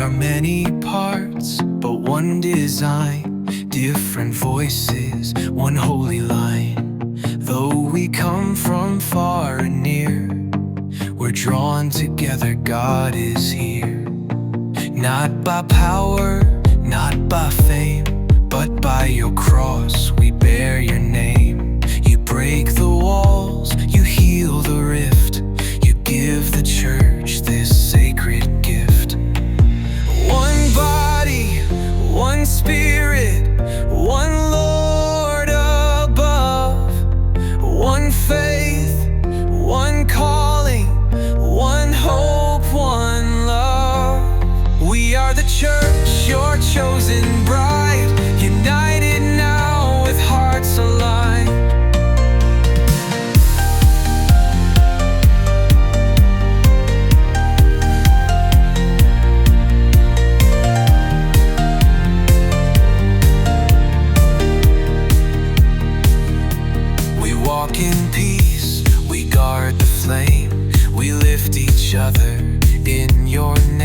are many parts, but one design, different voices, one holy line. Though we come from far and near, we're drawn together, God is here. Not by power, not by fame, but by your cross we bear your name. You break the walls, you heal the rift, you give the church this sacred gift. One body, one spirit, one Lord above, one faith, one calling, one hope, one love. We are the church, your chosen bride, united now with hearts aligned. We walk in peace, we guard the flame, we lift each other in your name.